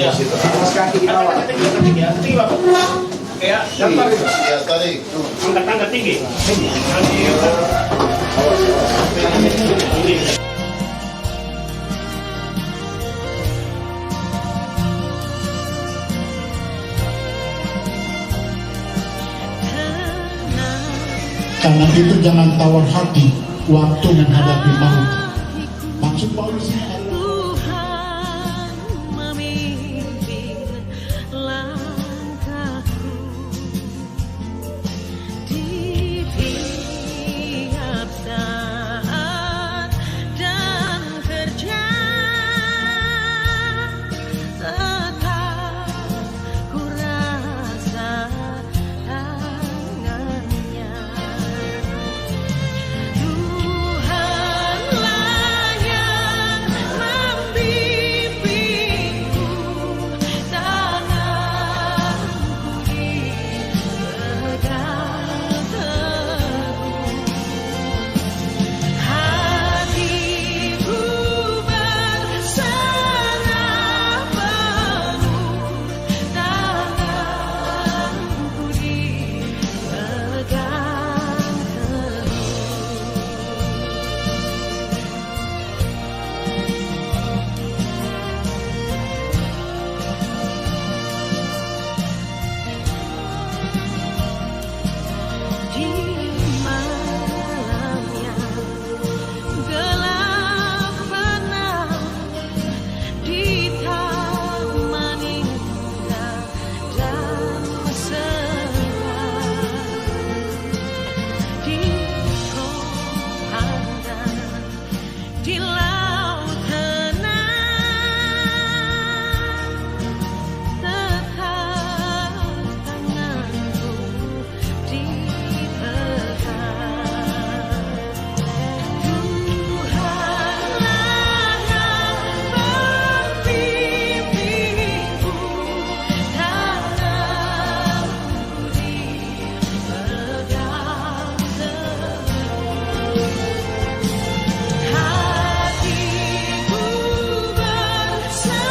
Iya. Atas kaki di bawah. Tinggi, Bapak. Kayak Ya, tarik. angkat tinggi. Karena itu jangan tawar hati waktu menghadapi maut. Maksud Paulusnya Tuhan memimpin langkahku di tiap saat dan kerja tetap ku rasa tangannya. Tuhanlah yang membimbingku, tanganku dipegang teguh, hatiku berserah penuh, tanganku dipegang teguh. Di malam yang gelap tenang, di taman indah dan mesra, di kolam di laut tenang, tetap tanganku dipegang. Tuhanlah yang membimbingku, tanganku dipegang teguh, hatiku berserah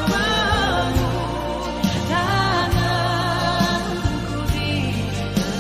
penuh, tanganku dipegang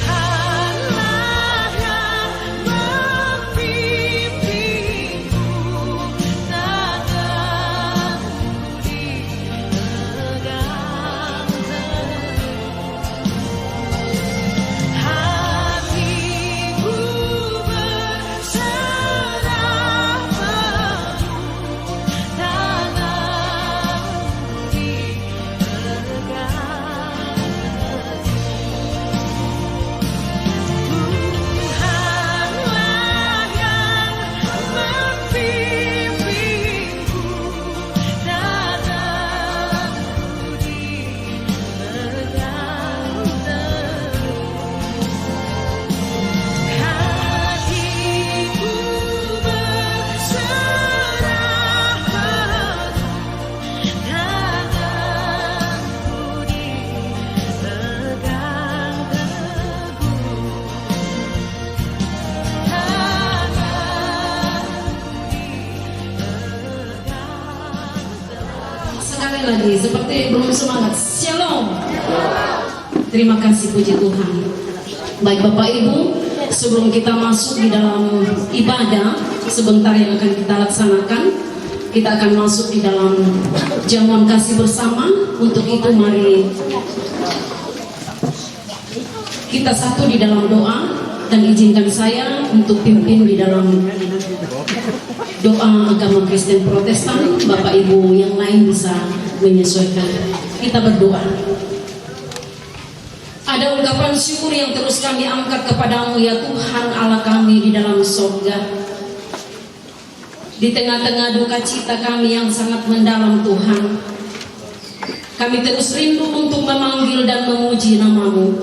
Tuhanlah yang membimbingku, tanganku dipegang teguh, hatiku berserah penuh, tanganku dipegang Tuhanlah yang membimbingku, tanganku dipegang teguh, hatiku berserah penuh, tanganku dipegang Sekali lagi, seperti belum semangat. Shalom. Terima kasih, puji Tuhan. Baik Bapak Ibu, sebelum kita masuk di dalam ibadah sebentar yang akan kita laksanakan, kita akan masuk di dalam jamuan kasih bersama. Untuk itu mari kita satu di dalam doa, dan izinkan saya untuk pimpin di dalam doa agama Kristen Protestan. Bapak Ibu yang lain bisa menyesuaikan. Kita berdoa. Ada ungkapan syukur yang terus kami angkat kepadamu ya Tuhan Allah kami di dalam surga. Di tengah-tengah duka cita kami yang sangat mendalam Tuhan, kami terus rindu untuk memanggil dan memuji namamu.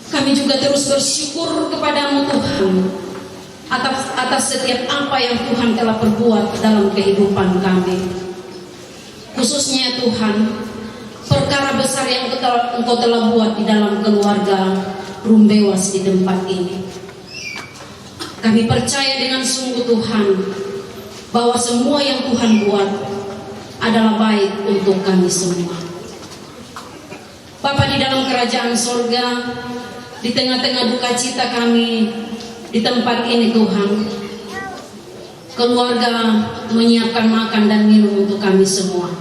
Kami juga terus bersyukur kepadamu Tuhan atas setiap apa yang Tuhan telah perbuat dalam kehidupan kami. Khususnya Tuhan, perkara besar yang Engkau telah buat di dalam keluarga Rumbewas di tempat ini. Kami percaya dengan sungguh Tuhan bahwa semua yang Tuhan buat adalah baik untuk kami semua. Bapa di dalam kerajaan sorga, di tengah-tengah duka cita kami di tempat ini Tuhan, keluarga menyiapkan makan dan minum untuk kami semua.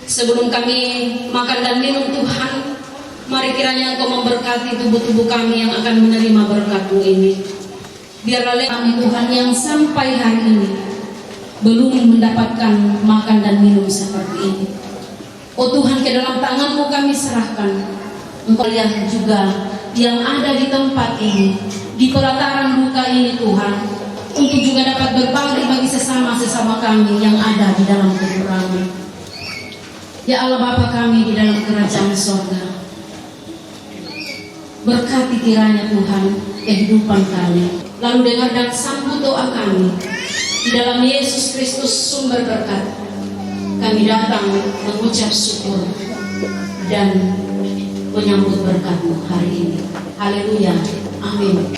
Sebelum kami makan dan minum Tuhan, mari kiranya Engkau memberkati tubuh-tubuh kami yang akan menerima berkat-Mu ini. Biarlah kami Tuhan yang sampai hari ini belum mendapatkan makan dan minum seperti ini. Oh Tuhan, ke dalam tangan-Mu kami serahkan. Engkau lihat juga yang ada di tempat ini, di pelataran duka ini Tuhan, untuk juga dapat berbagi bagi sesama kami yang ada di dalam kekurangan. Ya Allah Bapa kami di dalam kerajaan sorga, berkati kiranya Tuhan kehidupan kami. Lalu dengar dan sambut doa kami. Di dalam Yesus Kristus sumber berkat, kami datang mengucap syukur dan menyambut berkat-Mu hari ini. Haleluya. Amin.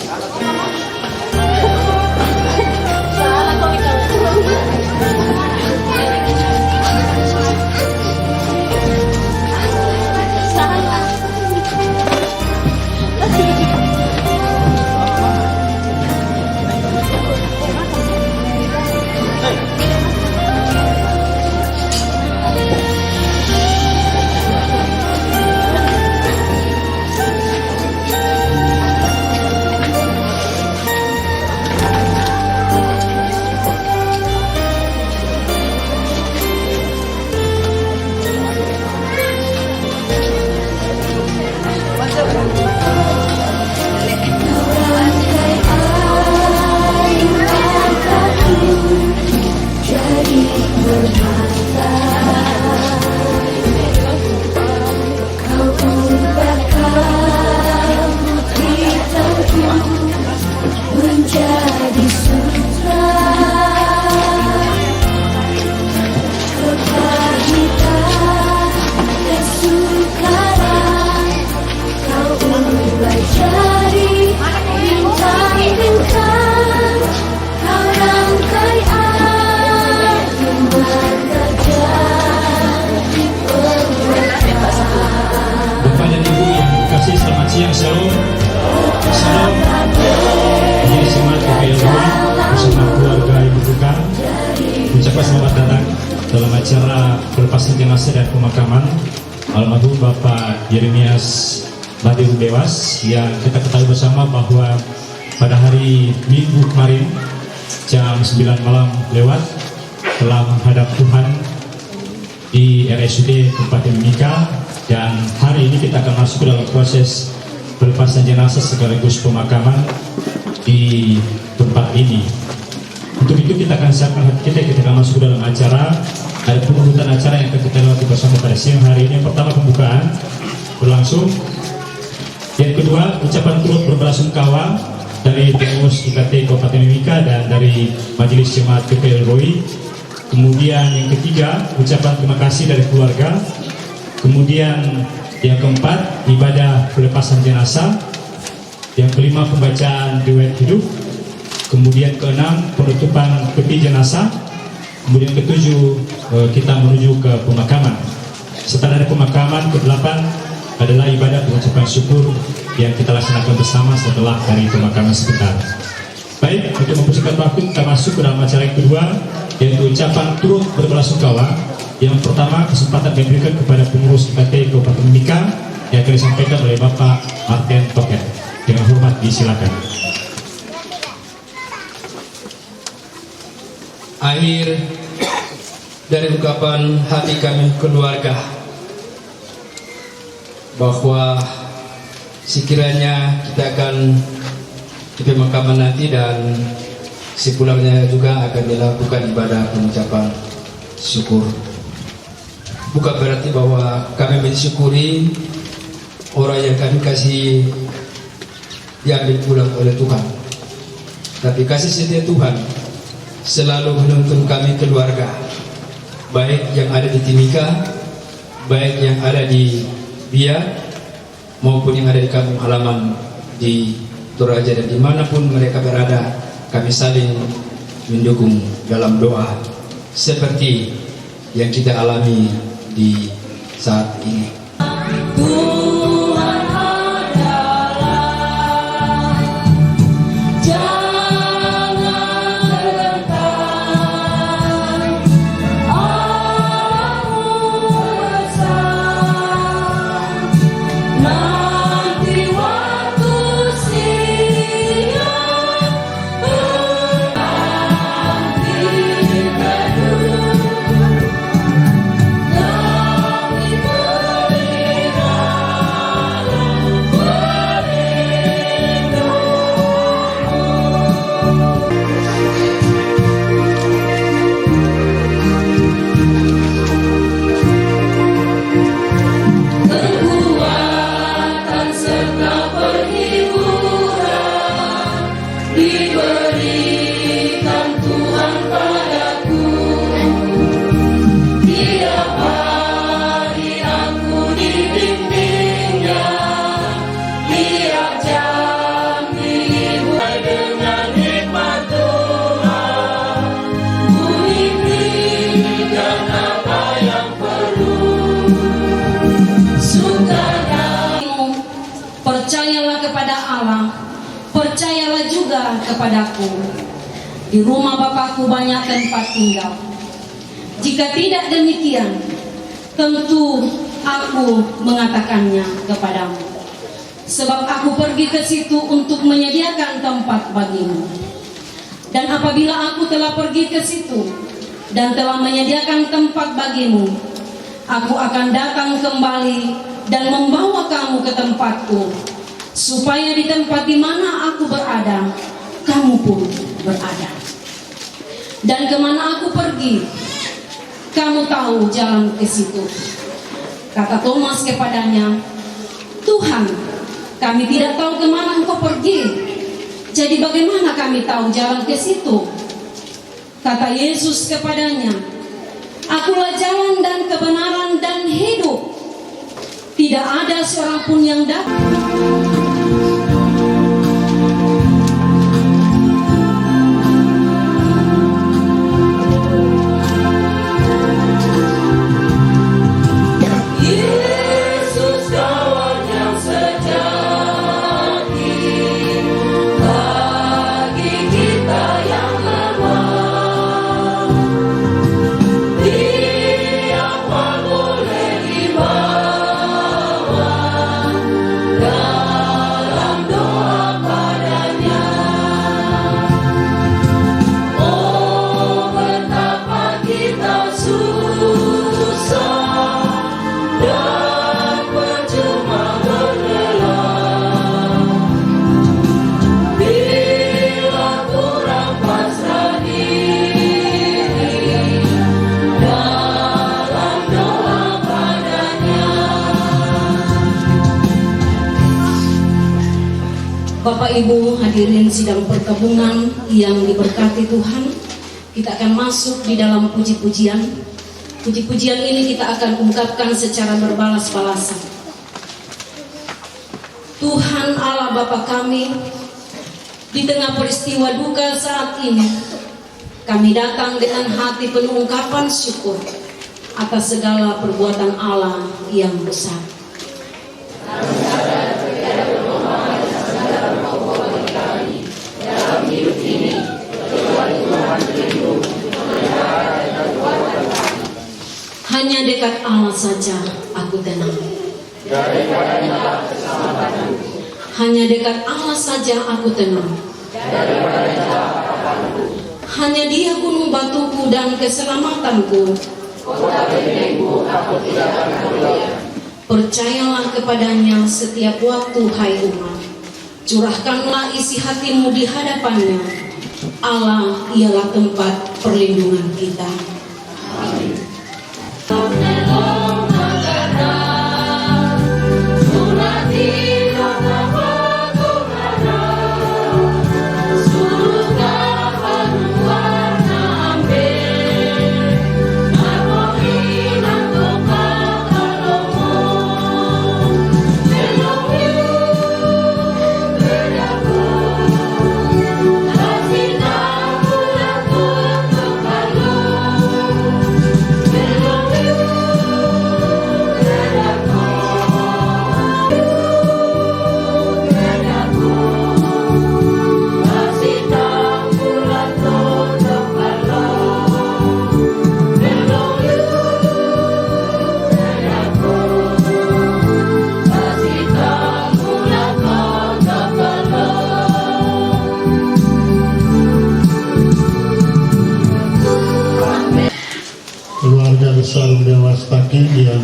Selamat datang dalam acara pelepasan jenazah dan pemakaman almarhum Bapak Yeremias Bade Rumbewas, yang kita ketahui bersama bahwa pada hari Minggu kemarin jam 9 malam lewat telah menghadap Tuhan di RSUD Kabupaten Mimika, dan hari ini kita akan masuk dalam proses pelepasan jenazah sekaligus pemakaman di tempat ini. Untuk itu kita akan siapkan hati kita akan masuk dalam acara. Ada pengurutan acara yang akan kita lewati bersama pada siang hari ini. Yang pertama pembukaan berlangsung. Yang kedua ucapan turut berbelasungkawa dari pengurus IKT Kabupaten Mimika dan dari Majelis Jemaat PPL ROI. Kemudian yang ketiga ucapan terima kasih dari keluarga. Kemudian yang keempat ibadah pelepasan jenazah. Yang kelima pembacaan riwayat hidup. Kemudian keenam penutupan peti jenazah. Kemudian ketujuh kita menuju ke pemakaman. Setelah dari pemakaman, kedelapan adalah ibadah pengucapan syukur yang kita laksanakan bersama setelah dari pemakaman sebentar. Baik, untuk mempersingkat waktu kita masuk ke dalam acara yang kedua, yaitu ucapan turut berbelasungkawa. Yang pertama kesempatan diberikan kepada pengurus IKT Kabupaten Mimika yang akan disampaikan oleh Bapak Martin Toket. Dengan hormat disilakan. Akhir dari ungkapan hati kami keluarga bahwa sekiranya kita akan di pemakaman nanti dan sepulangnya juga akan dilakukan ibadah pengucapan syukur. Bukan berarti bahwa kami mensyukuri orang yang kami kasih diambil pulang oleh Tuhan, tapi kasih setia Tuhan selalu menuntun kami keluarga, baik yang ada di Timika, baik yang ada di Biak, maupun yang ada di kampung halaman di Toraja, dan dimanapun mereka berada, kami saling mendukung dalam doa seperti yang kita alami di saat ini. Tuhan adalah, jangan gentar, Allahmu esa, nanti waktu siang menanti teduh, kami kekuatan serta perhiburan diberikan Tuhan padaku. Tiap hari aku dibimbingnya, tiap jam dihibur dengan nikmat Tuhan. Ku diberikan apa yang perlu. Percayalah kepada Allah, percayalah juga kepadaku. Di rumah Bapakku banyak tempat tinggal. Jika tidak demikian, tentu aku mengatakannya kepadamu. Sebab aku pergi ke situ untuk menyediakan tempat bagimu. Dan apabila aku telah pergi ke situ dan telah menyediakan tempat bagimu, aku akan datang kembali dan membawa kamu ke tempatku, supaya di tempat di mana aku berada, kamu pun berada. Dan kemana aku pergi, kamu tahu jalan ke situ. Kata Thomas kepadanya, Tuhan, kami tidak tahu kemana engkau pergi, jadi bagaimana kami tahu jalan ke situ? Kata Yesus kepadanya, Akulah jalan dan kebenaran dan hidup. Tidak ada seorang pun yang dapat. Yesus kawan yang sejati bagi kita yang lemah. Dia boleh dibawa dalam doa padanya. Oh, betapa kita susah dan percuma berlelah bila kurang pasrah diri dalam doa padanya. Bapak Ibu hadirin sidang perkabungan yang diberkati Tuhan, kita akan masuk di dalam puji-pujian. Puji-pujian ini kita akan ungkapkan secara berbalas-balasan. Tuhan Allah Bapa kami, di tengah peristiwa duka saat ini, kami datang dengan hati penuh ungkapan syukur atas segala perbuatan Allah yang besar. Hanya dekat Allah saja aku tenang. Hanya dekat Allah saja aku tenang. hanya Dia gunung batuku dan keselamatanku. Percayalah kepadanya setiap waktu, hai umat. Curahkanlah isi hatimu di hadapannya. Allah ialah tempat perlindungan kita. Keluarga besar Dewas Takin yang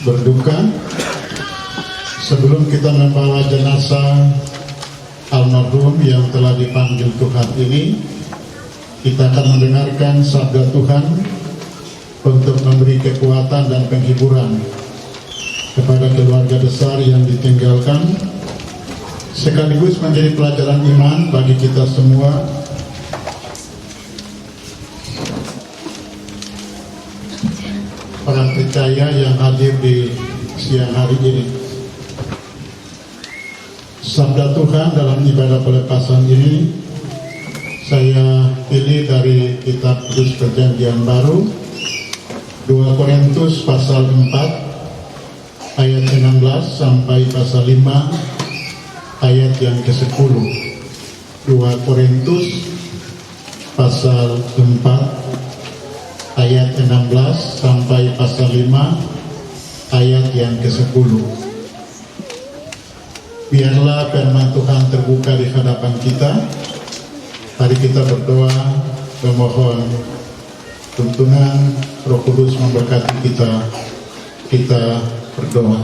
berduka, sebelum kita membawa jenazah almarhum yang telah dipanggil Tuhan ini, kita akan mendengarkan sabda Tuhan untuk memberi kekuatan dan penghiburan kepada keluarga besar yang ditinggalkan, sekaligus menjadi pelajaran iman bagi kita semua. Orang percaya yang hadir di siang hari ini. Sabda Tuhan dalam ibadah pelepasan ini saya pilih dari kitab Kudus Perjanjian Baru, 2 Korintus pasal 4 ayat 16 sampai pasal 5 ayat yang ke-10. 2 Korintus pasal 4 ayat 16 sampai pasal 5 ayat yang ke-10. Biarlah firman Tuhan terbuka di hadapan kita. Mari kita berdoa, memohon tuntunan Roh Kudus memberkati kita. Kita berdoa.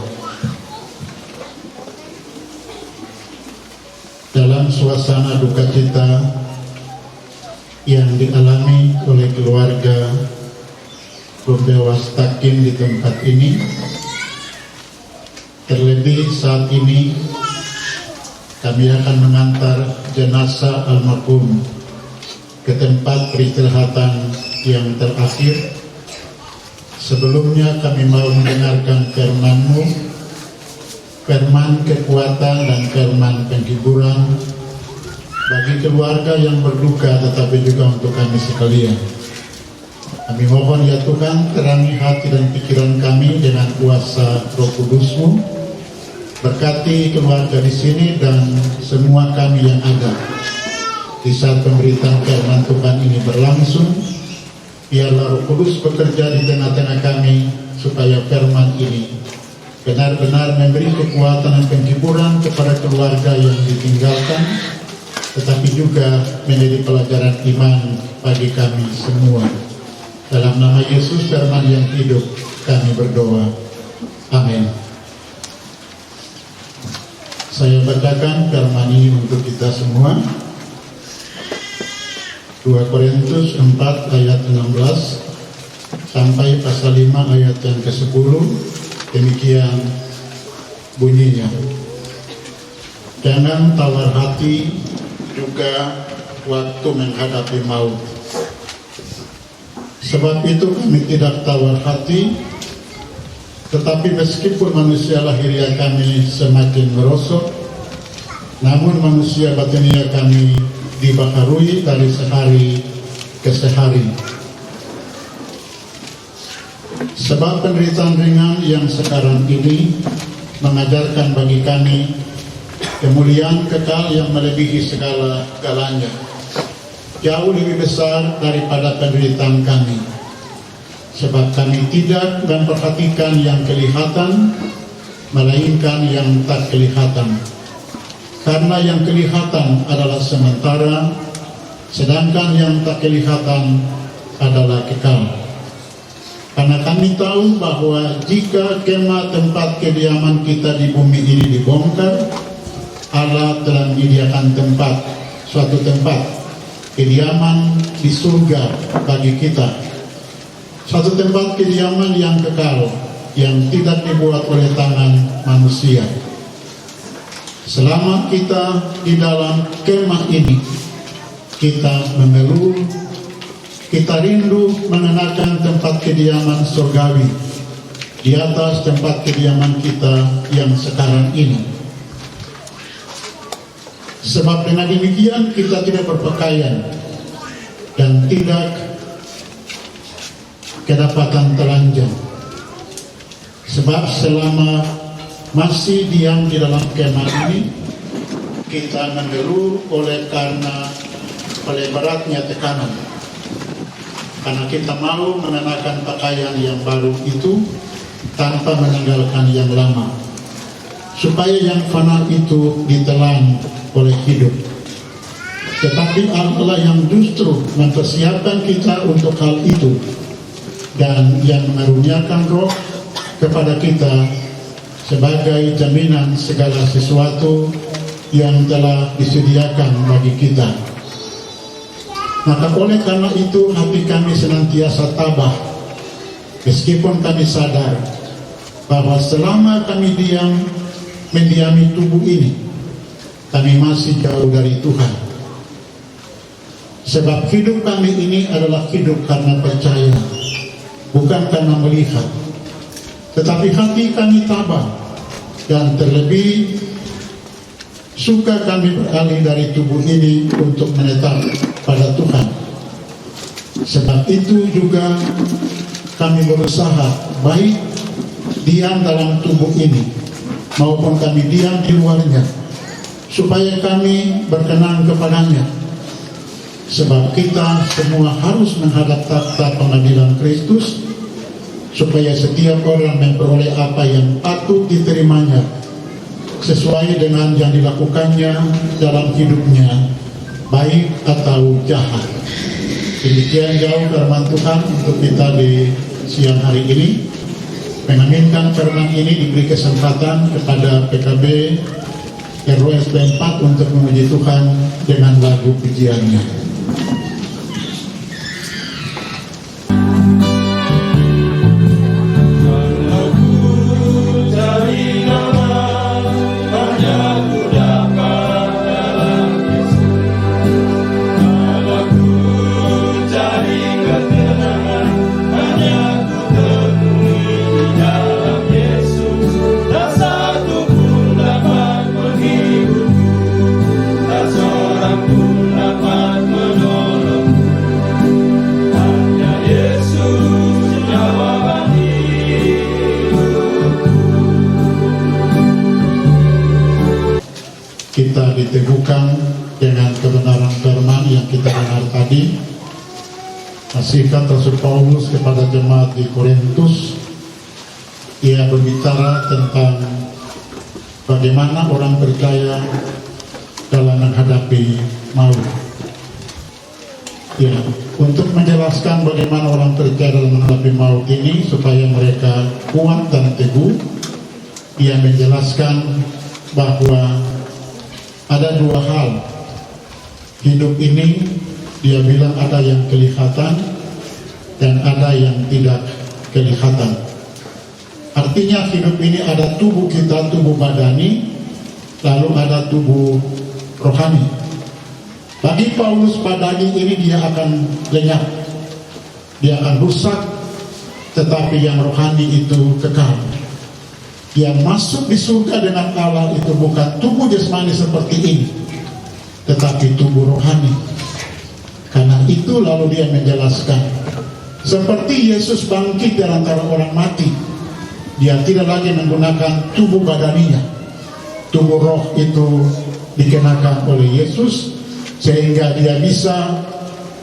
Dalam suasana duka cita yang dialami oleh keluarga Dewas Takin di tempat ini, terlebih saat ini kami akan mengantar jenazah almarhum ke tempat peristirahatan yang terakhir. Sebelumnya kami mau mendengarkan firman-Mu, firman kekuatan dan firman penghiburan bagi keluarga yang berduka, tetapi juga untuk kami sekalian. Kami mohon ya Tuhan, terangi hati dan pikiran kami dengan kuasa Roh Kudus-Mu. Berkati keluarga di sini dan semua kami yang ada di saat pemberitaan firman Tuhan ini berlangsung. Biarlah Roh Kudus bekerja di tengah-tengah kami supaya firman ini benar-benar memberi kekuatan dan penghiburan kepada keluarga yang ditinggalkan, tetapi juga menjadi pelajaran iman bagi kami semua. Dalam nama Yesus firman yang hidup kami berdoa. Amin. Saya bacakan firman ini untuk kita semua. 2 Korintus 4 ayat 16 sampai pasal 5 ayat yang ke-10. Demikian bunyinya. Jangan tawar hati juga waktu menghadapi maut. Sebab itu kami tidak tawar hati, tetapi meskipun manusia lahiriah kami semakin merosot, namun manusia batinia kami dibaharui dari sehari ke sehari. Sebab penderitaan ringan yang sekarang ini mengajarkan bagi kami kemuliaan kekal yang melebihi segala-galanya, jauh lebih besar daripada penderitaan kami. Sebab kami tidak memperhatikan yang kelihatan, melainkan yang tak kelihatan. Karena yang kelihatan adalah sementara, sedangkan yang tak kelihatan adalah kekal. Karena kami tahu bahwa jika kemah tempat kediaman kita di bumi ini dibongkar, Allah telah menyediakan suatu tempat kediaman di surga bagi kita, suatu tempat kediaman yang kekal, yang tidak dibuat oleh tangan manusia. Selama kita di dalam kemah ini, kita mengeluh, kita rindu mengenakan tempat kediaman surgawi di atas tempat kediaman kita yang sekarang ini. Sebab dengan demikian kita tidak berpakaian dan tidak kedapatan telanjang. Sebab selama masih diam di dalam kemah ini, kita mengeluh oleh beratnya tekanan. Karena kita mau mengenakan pakaian yang baru itu tanpa meninggalkan yang lama, supaya yang fana itu ditelan oleh hidup. Tetapi Allah yang justru mempersiapkan kita untuk hal itu, dan yang mengaruniakan roh kepada kita sebagai jaminan segala sesuatu yang telah disediakan bagi kita. Maka oleh karena itu hati kami senantiasa tabah, meskipun kami sadar bahwa selama kami mendiami tubuh ini, kami masih jauh dari Tuhan. Sebab hidup kami ini adalah hidup karena percaya, bukan karena melihat. Tetapi hati kami tabah, dan terlebih suka kami beralih dari tubuh ini untuk menetap pada Tuhan. Sebab itu juga kami berusaha baik diam dalam tubuh ini maupun kami diam di luarnya, supaya kami berkenan kepadanya. Sebab kita semua harus menghadap takhta pengadilan Kristus, supaya setiap orang memperoleh apa yang patut diterimanya sesuai dengan yang dilakukannya dalam hidupnya, baik atau jahat. Demikian jauh firman Tuhan untuk kita di siang hari ini. Mengaminkan firman ini diberi kesempatan kepada PKB RWSP 4 untuk memuji Tuhan dengan lagu pujiannya. Kita diteguhkan dengan kebenaran firman yang kita dengar tadi. Nasihat Rasul Paulus kepada jemaat di Korintus, ia berbicara tentang bagaimana orang percaya dalam menghadapi maut. Ya, untuk menjelaskan bagaimana orang percaya dalam menghadapi maut ini supaya mereka kuat dan teguh, ia menjelaskan bahwa ada dua hal. Hidup ini dia bilang ada yang kelihatan dan ada yang tidak kelihatan. Artinya hidup ini ada tubuh kita, tubuh badani, lalu ada tubuh rohani. Bagi Paulus, badani ini dia akan lenyap, dia akan rusak, tetapi yang rohani itu kekal. Yang masuk di surga dengan Allah itu bukan tubuh jasmani seperti ini, tetapi tubuh rohani. Karena itu lalu dia menjelaskan, seperti Yesus bangkit dari antara orang mati, dia tidak lagi menggunakan tubuh badaninya. Tubuh roh itu dikenakan oleh Yesus, sehingga dia bisa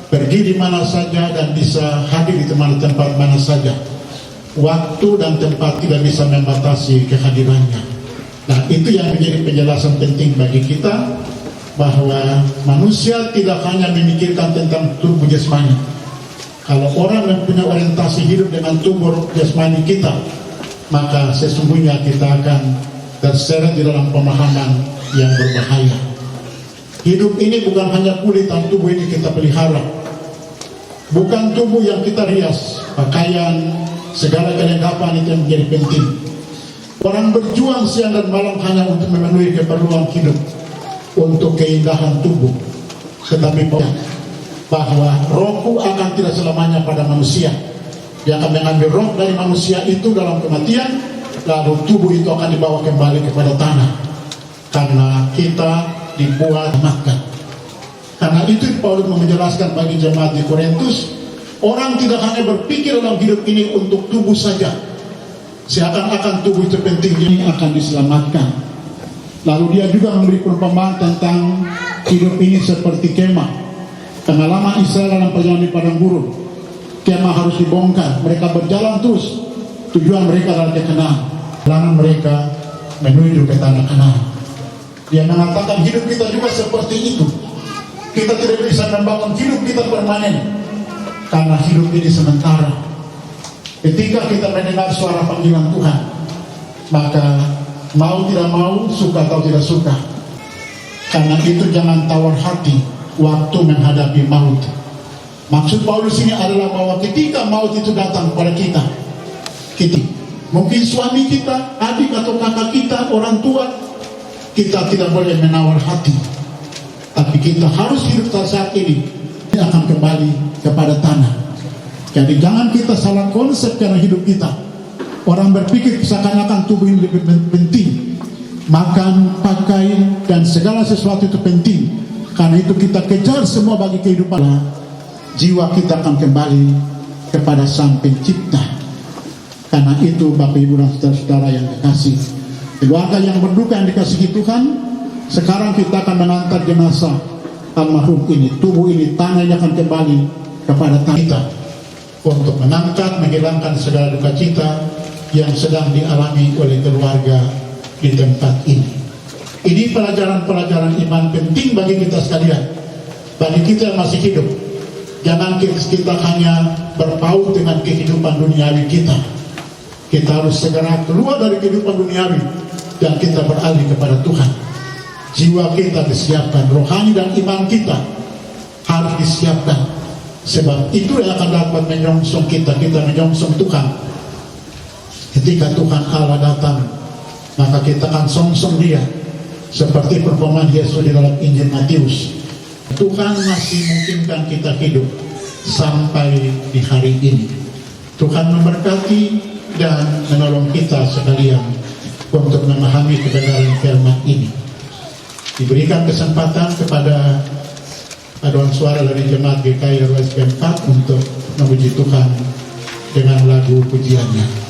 pergi di mana saja dan bisa hadir di tempat mana saja. Waktu dan tempat tidak bisa membatasi kehadirannya. Nah, itu yang menjadi penjelasan penting bagi kita, bahwa manusia tidak hanya memikirkan tentang tubuh jasmani. Kalau orang yang punya orientasi hidup dengan tubuh jasmani kita, maka sesungguhnya kita akan terseret di dalam pemahaman yang berbahaya. Hidup ini bukan hanya kulit dan tubuh ini kita pelihara, bukan tubuh yang kita rias, pakaian, segala kelengkapan itu yang menjadi penting. Orang berjuang siang dan malam hanya untuk memenuhi keperluan hidup, untuk keindahan tubuh. Tetapi bahwa rohku akan tidak selamanya pada manusia. Dia akan mengambil roh dari manusia itu dalam kematian, lalu tubuh itu akan dibawa kembali kepada tanah. Karena kita dibuat makan. Karena itu Paulus menjelaskan bagi jemaat di Korintus, orang tidak hanya berpikir dalam hidup ini untuk tubuh saja. Seakan-akan tubuh itu penting, ini akan diselamatkan. Lalu dia juga memberi perumpamaan tentang hidup ini seperti kemah. Pengalaman Israel dalam perjalanan di padang gurun, kemah harus dibongkar. Mereka berjalan terus, tujuan mereka adalah ke Kanaan. Perjalanan mereka menuju ke tanah Kanaan. Dia mengatakan hidup kita juga seperti itu. Kita tidak bisa membangun hidup kita permanen, karena hidup ini sementara. Ketika kita mendengar suara panggilan Tuhan, maka mau tidak mau, suka atau tidak suka. Karena itu jangan tawar hati waktu menghadapi maut. Maksud Paulus ini adalah bahwa ketika maut itu datang kepada kita, mungkin suami kita, adik atau kakak kita, orang tua, kita tidak boleh menawar hati. Tapi kita harus hidup saat ini akan kembali kepada tanah. Jadi jangan kita salah konsep karena hidup kita. Orang berpikir seakan-akan tubuh ini lebih penting. Makan, pakai, dan segala sesuatu itu penting. Karena itu kita kejar semua bagi kehidupan. Jiwa kita akan kembali kepada Sang Pencipta. Karena itu Bapak Ibu dan saudara-saudara yang dikasih, keluarga yang berduka yang dikasihi Tuhan, sekarang kita akan mengantar jenazah almarhum ini. Tubuh ini, tanah ini akan kembali kepada tanah kita, untuk mengangkat, menghilangkan segala duka cita yang sedang dialami oleh keluarga di tempat ini. Ini pelajaran-pelajaran iman penting bagi kita sekalian, bagi kita yang masih hidup. Jangan kita hanya berpaut dengan kehidupan duniawi kita. Kita harus segera keluar dari kehidupan duniawi dan kita beralih kepada Tuhan. Jiwa kita disiapkan, rohani dan iman kita harus disiapkan. Sebab itu yang akan dapat menyongsong kita menyongsong Tuhan. Ketika Tuhan Allah datang, maka kita akan songsong dia, seperti perumpamaan Yesus di dalam Injil Matius. Tuhan masih memungkinkan kita hidup sampai di hari ini. Tuhan memberkati dan menolong kita sekalian untuk memahami kebenaran firman ini. Diberikan kesempatan kepada paduan suara dari jemaat GKI RWSP 4 untuk memuji Tuhan dengan lagu pujiannya.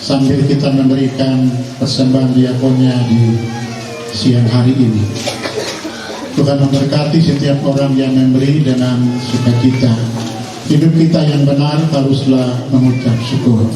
sambil kita memberikan persembahan diakonia di siang hari ini. Tuhan memberkati setiap orang yang memberi dengan sukacita. Hidup kita yang benar haruslah mengucap syukur.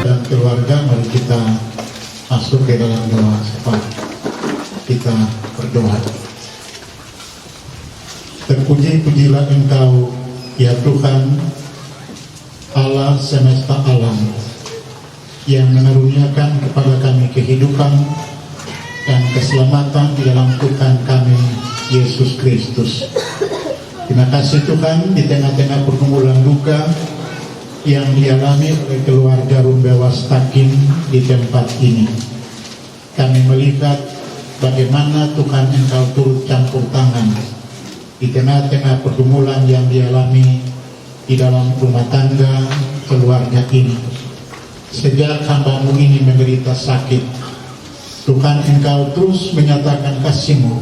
Dan keluarga, mari kita masuk ke dalam doa syafaat. Kita berdoa. Terpuji-pujilah Engkau, ya Tuhan, Allah semesta alam, yang mengaruniakan kepada kami kehidupan dan keselamatan di dalam Tuhan kami, Yesus Kristus. Terima kasih Tuhan, di tengah-tengah pergumulan duka yang dialami oleh keluarga Rumbewas Takin di tempat ini, kami melihat bagaimana Tuhan Engkau turut campur tangan di tengah-tengah pergumulan yang dialami di dalam rumah tangga keluarga ini. Sejak hamba-Mu ini menderita sakit, Tuhan Engkau terus menyatakan kasih-Mu,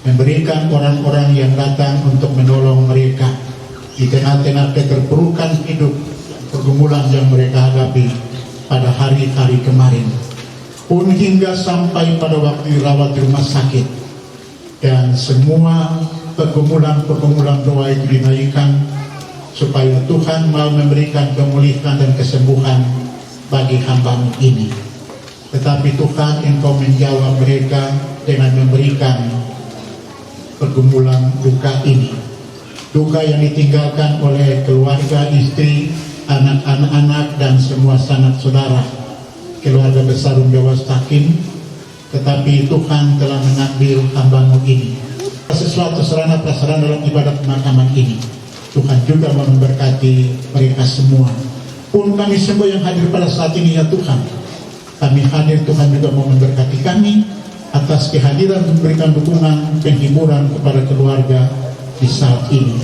memberikan orang-orang yang datang untuk menolong mereka di tengah-tengah keterpurukan hidup, pergumulan yang mereka hadapi pada hari-hari kemarin, pun hingga sampai pada waktu dirawat di rumah sakit. Dan semua pergumulan-pergumulan doa itu dinaikkan supaya Tuhan mau memberikan pemulihan dan kesembuhan bagi hamba-Mu ini. Tetapi Tuhan Engkau menjawab mereka dengan memberikan pergumulan duka ini, duka yang ditinggalkan oleh keluarga, istri, anak-anak dan semua sanak saudara keluarga besar Rumbewas Takin. Tetapi Tuhan telah mengambil hamba-Mu ini. Sesuatu sarana prasarana dalam ibadat pemakaman ini, Tuhan juga memberkati mereka semua. Pun kami semua yang hadir pada saat ini, ya Tuhan, kami hadir, Tuhan juga mau memberkati kami atas kehadiran, memberikan dukungan, penghiburan kepada keluarga di saat ini.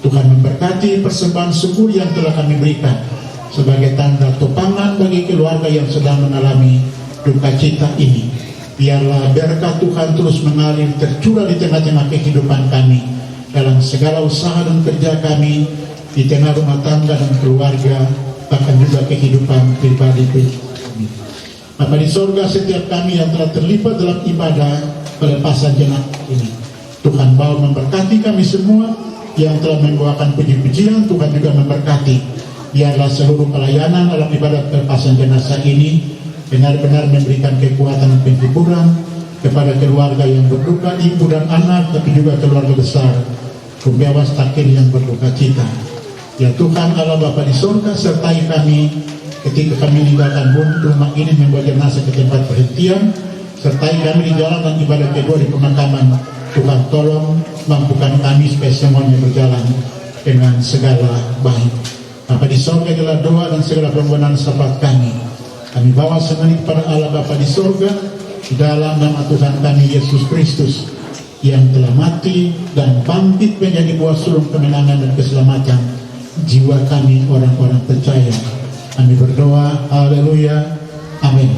Tuhan memberkati persembahan syukur yang telah kami berikan sebagai tanda topangan bagi keluarga yang sedang mengalami duka cita ini. Biarlah berkat Tuhan terus mengalir, tercurah di tengah-tengah kehidupan kami, dalam segala usaha dan kerja kami, di tengah rumah tangga dan keluarga, bahkan juga kehidupan pribadi kami. Bapa di sorga, setiap kami yang telah terlibat dalam ibadah pelepasan jenazah ini, Tuhan mau memberkati kami semua yang telah membawakan puji-pujian. Tuhan juga memberkati, biarlah seluruh pelayanan dalam ibadah pelepasan jenazah ini benar-benar memberikan kekuatan dan penghiburan kepada keluarga yang berduka, ibu dan anak, tapi juga keluarga besar Rumbewas Takin yang berduka cita. Ya Tuhan Allah Bapa di surga, sertai kami ketika kami meninggalkan rumah ini membawa jenazah ke tempat perhentian, sertai kami di jalan dan ibadah kedua di pemakaman. Tuhan tolong mampukan kami supaya semuanya berjalan dengan segala baik. Bapa di surga, adalah doa dan segala permohonan syafaat kami bawa semua ini kepada Allah Bapa di surga, di dalam nama Tuhan kami Yesus Kristus yang telah mati dan bangkit menjadi buah sulung kemenangan dan keselamatan jiwa kami orang-orang percaya. Kami berdoa, haleluya, amin.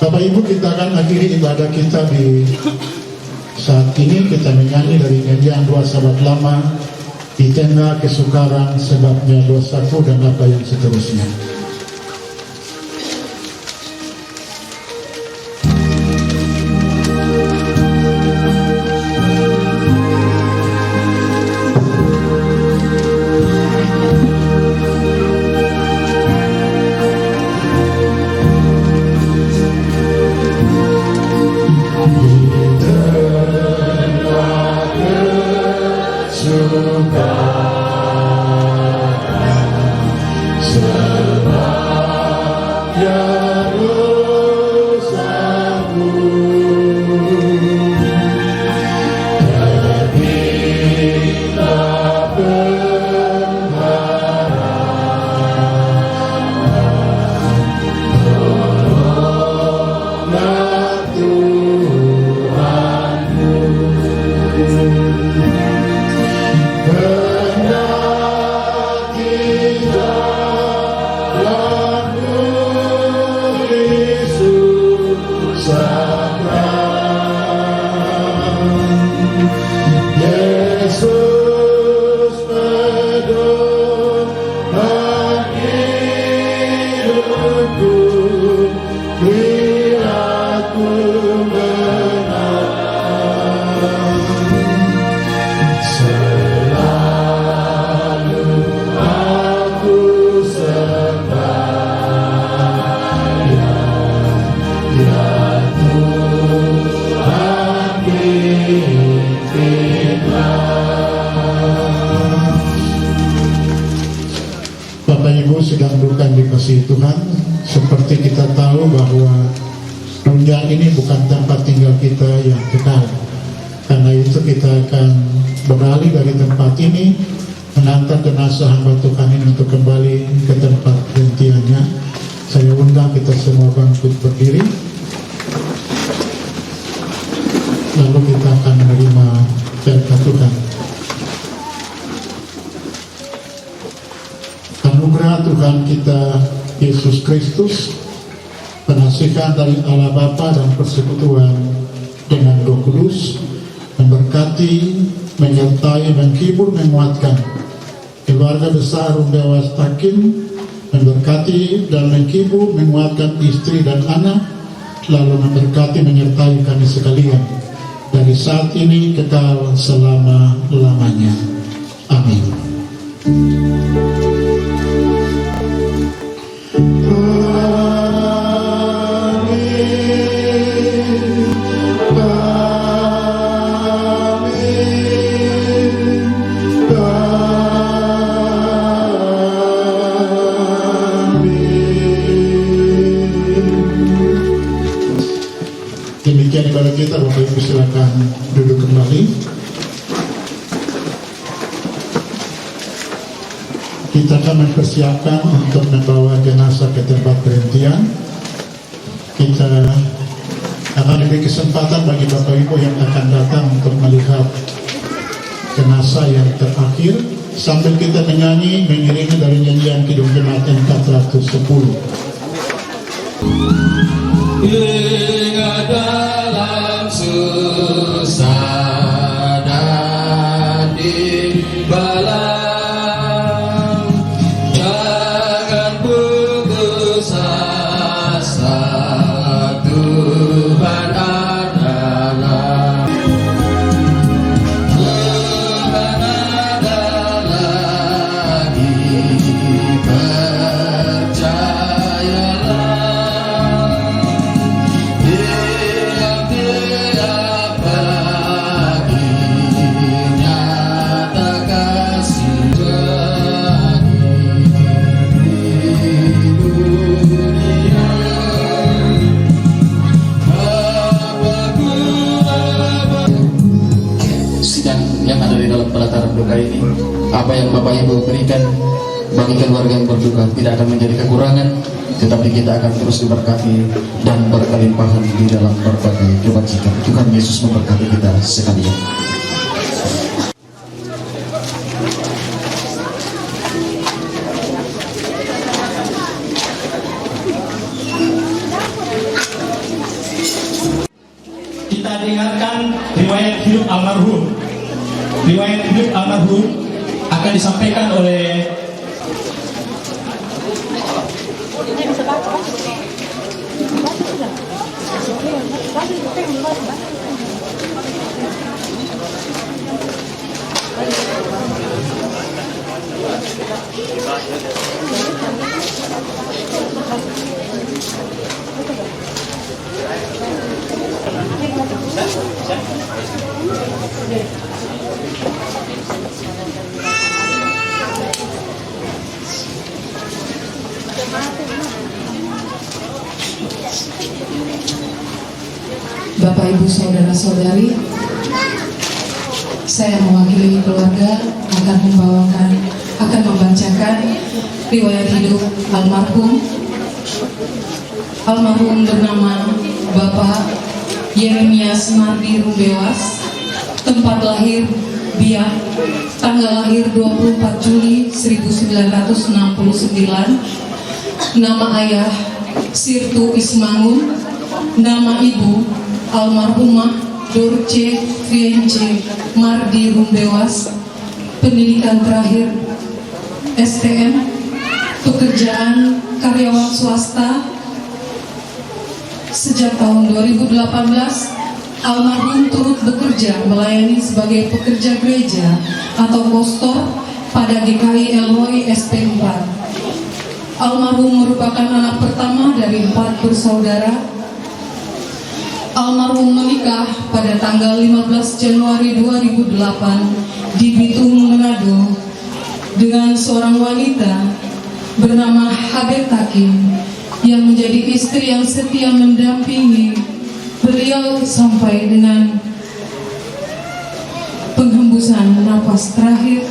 Bapak Ibu, kita akan akhiri ibadah kita di saat ini. Kita menyanyi dari nyanyian Dua Sahabat Lama, di tengah kesukaran sebabnya dosaku, dan apa yang seterusnya. kita yang kekal. Karena itu kita akan beralih dari tempat ini, mengantar jenazah hamba Tuhan ini untuk kembali ke tempat perhentiannya. Saya undang kita semua bangkit berdiri, lalu kita akan menerima berkat Tuhan. Anugerah Tuhan kita Yesus Kristus, penasihan dari Allah Bapa dan persekutuan dengan Roh Kudus memberkati, menyertai, menghibur, menguatkan keluarga besar Rumbewas Takin, memberkati dan menghibur, menguatkan istri dan anak, lalu memberkati, menyertai kami sekalian dari saat ini kekal selama-lamanya. Amin. Demikian ibadah kita, Bapak Ibu silakan duduk kembali. Kita akan mempersiapkan untuk membawa jenazah ke tempat perhentian. Kita akan diberi kesempatan bagi Bapak Ibu yang akan datang untuk melihat jenazah yang terakhir, sambil kita menyanyi mengiringi dari nyanyian Kidung Jemaat 410. Ingat dalam susah dan di balang, jangan putus asa, Tuhan adalah. Tuhan ada lagi, percayalah. Yang ada di dalam pelataran duka ini, apa yang Bapak Ibu berikan bagi keluarga yang berduka tidak akan menjadi kekurangan, tetapi kita akan terus diberkati dan berkelimpahan di dalam berbagai kebajikan. Tuhan Yesus memberkati kita sekalian. Kita dengarkan riwayat hidup almarhum. Riwayat hidup almarhum akan disampaikan oleh Bapak, Ibu, Saudara-saudari, saya mewakili keluarga akan membacakan riwayat hidup almarhum. Almarhum bernama Bapak Yeremias Mardi Rumbewas, tempat lahir Biak, tanggal lahir 24 Juli 1969, nama ayah Sirtu Ismangun, nama ibu almarhumah Dorce Fience Mardi Rumbewas, pendidikan terakhir STM, pekerjaan karyawan swasta. Sejak tahun 2018, almarhum turut bekerja melayani sebagai pekerja gereja atau pastor pada GKI Elroy SP4. Almarhum merupakan anak pertama dari 4 bersaudara. Almarhum menikah pada tanggal 15 Januari 2008 di Bitung, Manado, dengan seorang wanita bernama Habet Takin yang menjadi istri yang setia mendampingi, beliau sampai dengan penghembusan napas terakhir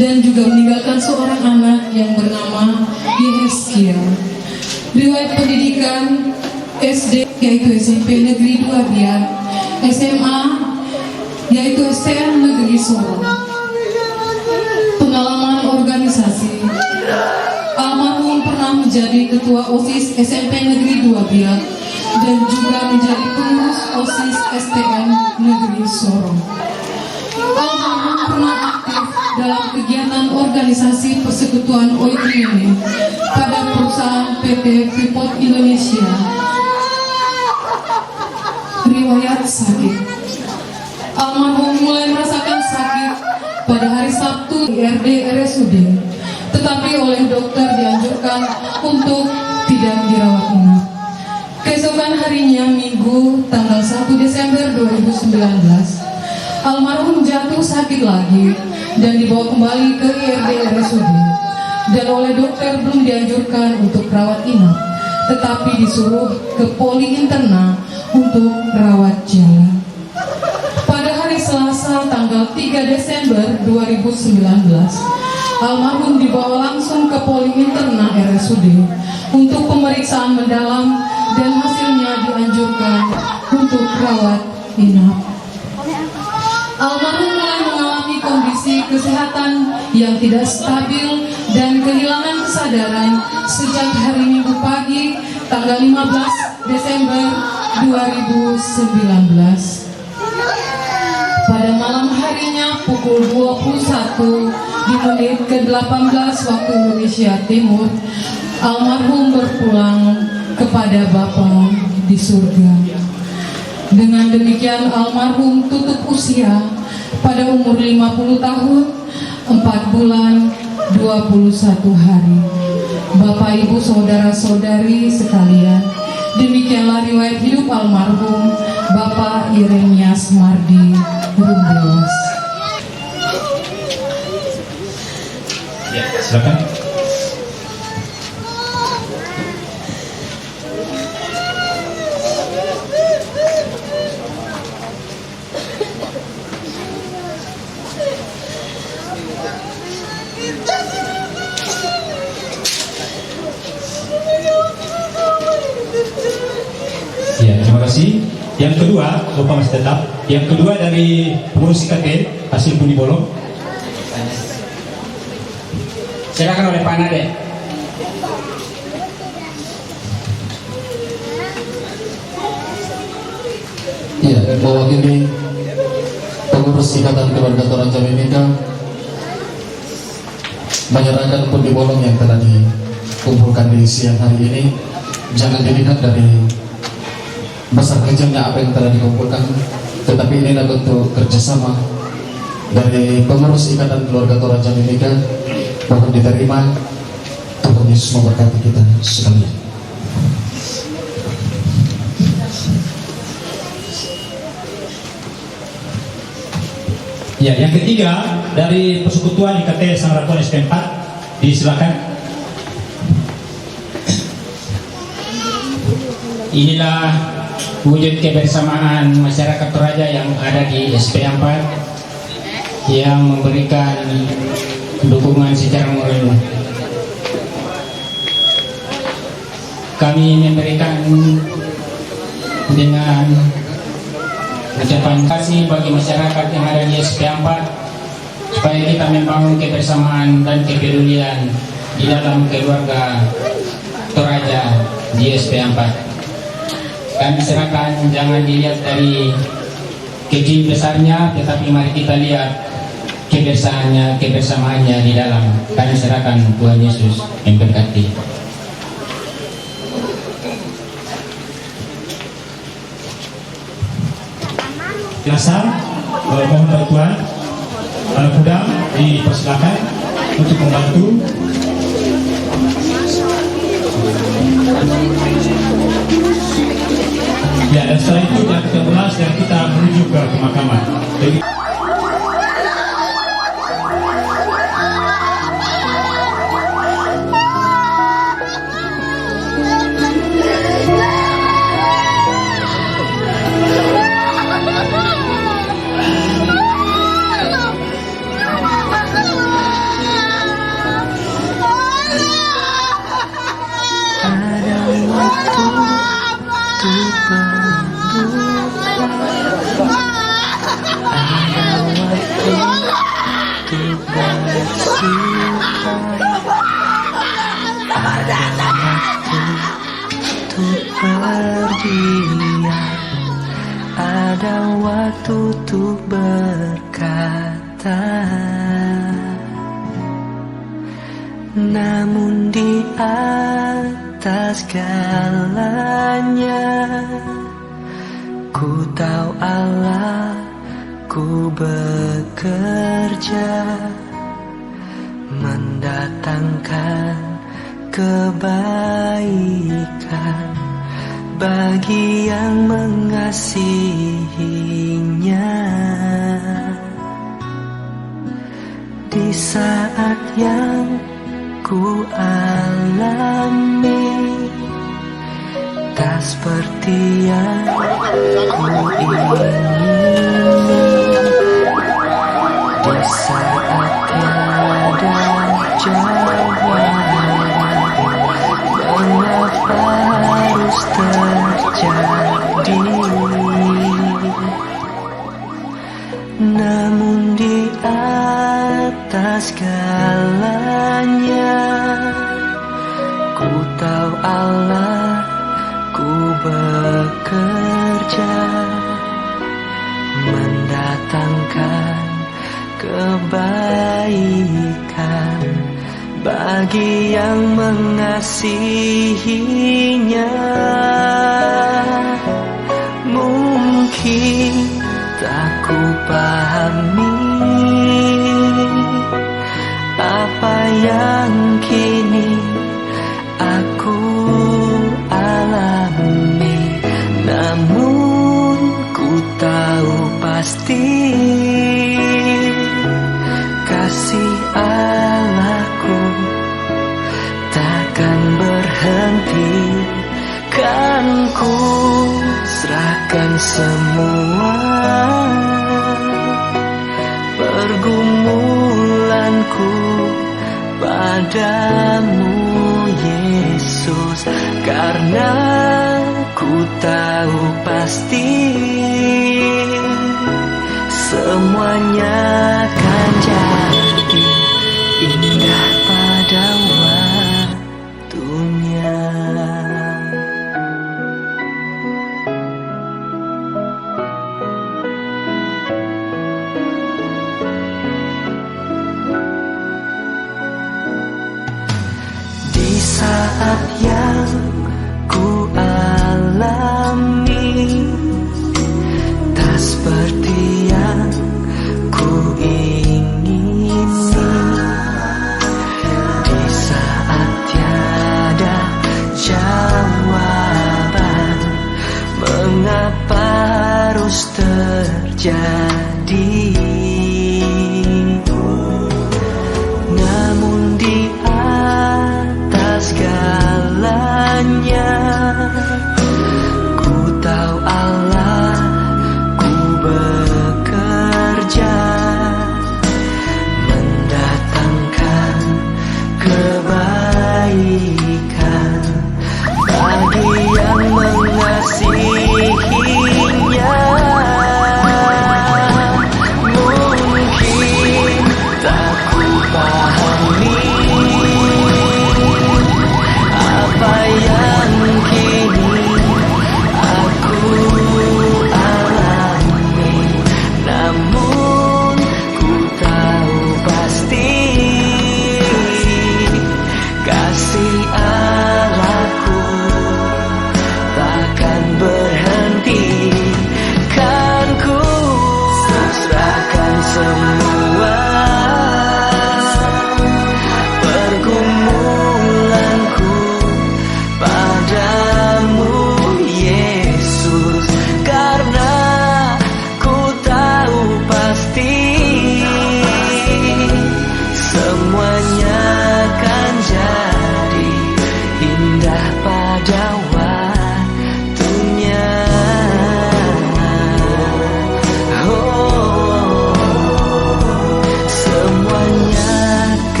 dan juga meninggalkan seorang anak yang bernama Yehezkiel. Riwayat pendidikan SD yaitu SMP Negeri 2 Biak, SMA yaitu STM Negeri Sorong. Pengalaman organisasi, almarhum pernah menjadi ketua OSIS SMP Negeri 2 Biak dan juga menjadi pengurus OSIS STM Negeri Sorong. Almarhum pernah aktif dalam kegiatan organisasi persekutuan OIKMI pada perusahaan PT Freeport Indonesia. Riwayat sakit, almarhum mulai merasakan sakit pada hari Sabtu di RD RSUD, tetapi oleh dokter dianjurkan untuk tidak dirawat inap. Keesokan harinya Minggu tanggal 1 Desember 2019, almarhum jatuh sakit lagi dan dibawa kembali ke IRD RSUD, dan oleh dokter belum dianjurkan untuk rawat inap, tetapi disuruh ke poli interna untuk rawat jalan. Pada hari Selasa tanggal 3 Desember 2019, almarhum dibawa langsung ke poli interna RSUD untuk pemeriksaan mendalam dan hasilnya dianjurkan untuk rawat inap. Almarhum mulai mengalami kondisi kesehatan yang tidak stabil dan kehilangan kesadaran sejak hari Minggu pagi tanggal 15 Desember 2019. Pada malam harinya pukul 21 di menit ke-18 waktu Indonesia Timur, almarhum berpulang kepada Bapa di surga. Dengan demikian almarhum tutup usia pada umur 50 tahun, 4 bulan, 21 hari. Bapak, Ibu, Saudara-saudari sekalian, demikianlah riwayat hidup almarhum Bapak Yeremias Mardi Rumbewas. Ya, silakan. Ya, terima kasih. Yang kedua, Bapak masih tetap. Yang kedua dari pengurus IKT, hasil Buni Bolong. Silakan oleh Pak Nade. Iya, mewakili pengurus Ikatan Keluarga Toraja Mimika menyerahkan pundi bolong yang telah dikumpulkan di siang hari ini. Jangan dilihat dari besar kecilnya apa yang telah dikumpulkan, tetapi inilah bentuk kerjasama dari pengurus Ikatan Keluarga Toraja Mimika. Mohon diterima. Tuhan Yesus memberkati kita sekalian. Ya, yang ketiga dari persekutuan IKT Sangratuan SP4, disilakan. Inilah wujud kebersamaan masyarakat Toraja yang ada di SP4 yang memberikan dukungan secara moral. Kami memberikan dengan ucapan kasih bagi masyarakat yang ada di SP4 supaya kita membangun kebersamaan dan kepedulian di dalam keluarga Toraja di SP4. Kami serahkan, jangan dilihat dari kecil besarnya, tetapi mari kita lihat kebersamaannya di dalam. Kami serahkan, Tuhan Yesus memberkati. Biasa, mohon bantuan anak muda dipersilakan untuk membantu. Ya, dan setelah itu yang kita ulas dan kita menuju ke pemakaman. Jadi, waktu untuk berkata, namun di atas segalanya ku tahu Allah, ku bekerja mendatangkan kebaikan bagi yang mengasihinya. Di saat yang ku alami tak seperti yang ku ingini. Di saat tiada jawaban, mengapa harus terjadi? Namun di atas segalanya ku tahu Allah, ku bekerja mendatangkan kebaikan bagi yang mengasihinya. Mungkin tak ku pahami apa yang kini aku alami, namun ku tahu pasti kasih Allahku takkan berhenti. Kan ku serahkan semua pergumulanku padamu Yesus, karena ku tahu pasti semuanya akan jadi indah pada waktunya. Di saat yang ku alami tak seperti yang ku ingini. Di saat tiada jawaban, mengapa harus terjadi? Namun di atas segala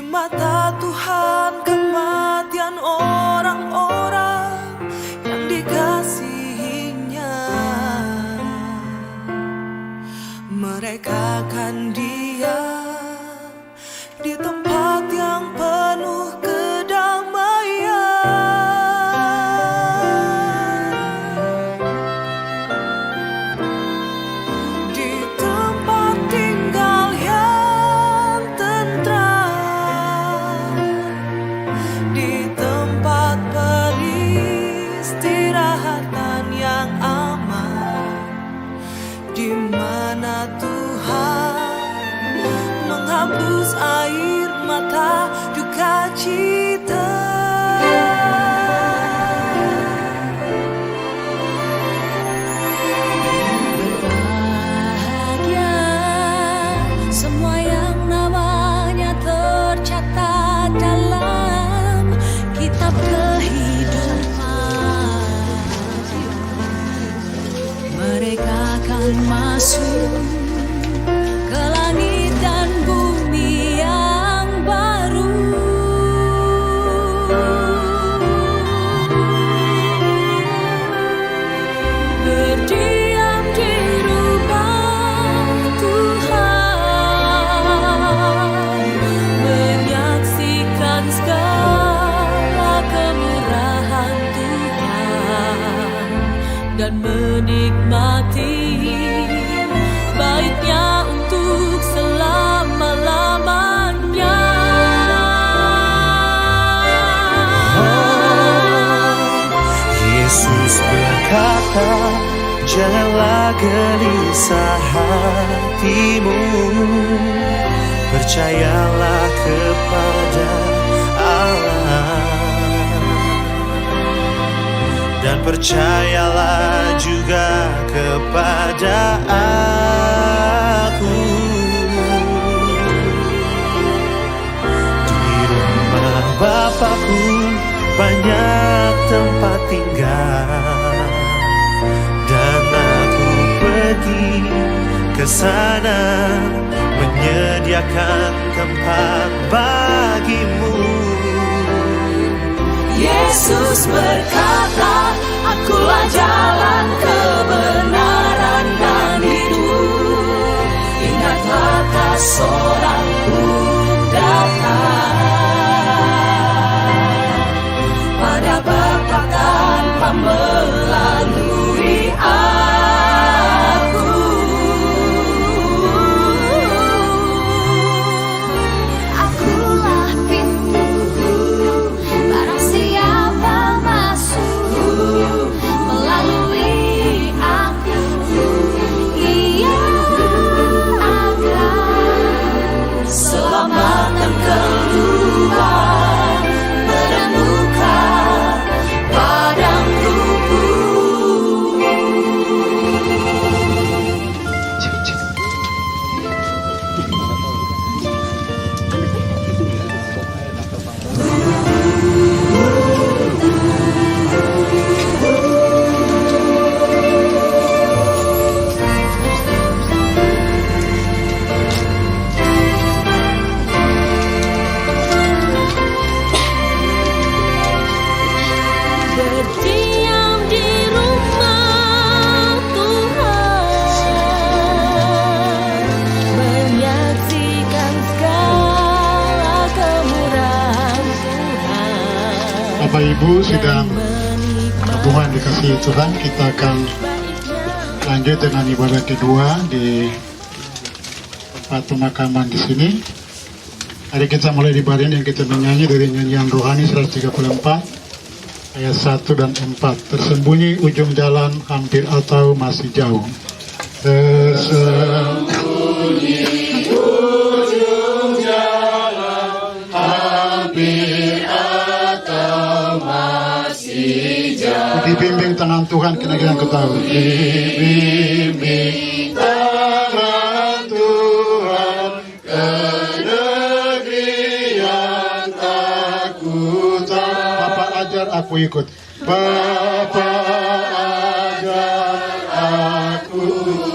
mata Tuhan kematian orang-orang yang dikasihinya. Mereka akan diam di tempat yang penuh kedamaian. Di tempat tinggal yang tentram, di tempat peristirahatan yang aman, di mana Tuhan menghapus air mata duka cita. Berbahagia semua yang namanya tercatat dalam kitab kehidupan. Mereka akan masuk ke langit dan bumi yang baru. Berdiam di rumah Tuhan, menyaksikan segala kemurahan Tuhan, dan menikmati baiknya untuk selama-lamanya. Yesus berkata, janganlah gelisah hatimu, percayalah kepada Allah, dan percayalah juga kepada aku. Di rumah Bapakku banyak tempat tinggal, dan aku pergi ke sana menyediakan tempat bagimu. Yesus berkata, akulah jalan kebenaran dan hidup. Ingatlah tak seorang pun datang pada Bapa tanpa melalui aku. Akulah pintu, barang siapa masuk melalui aku, ia akan selamat dan keluar menemukan padang rumput. Berdiam di rumah Tuhan, menyaksikan segala kemurahan Tuhan. Bapak Ibu sidang gabungan dikasihi Tuhan, kita akan lanjut dengan ibadah kedua di tempat pemakaman di sini. Hari kita mulai di bagian yang kita menyanyi dari nyanyian rohani 134 ayat 1 dan 4. Tersembunyi ujung jalan hampir atau masih jauh. Tersembunyi ujung jalan hampir atau masih jauh. Dibimbing tangan Tuhan kena kita tahu. Dibimbing tangan Tuhan ke negeri yang tak ku tahu. Bapak ajar aku ikut. Bapak ajar aku.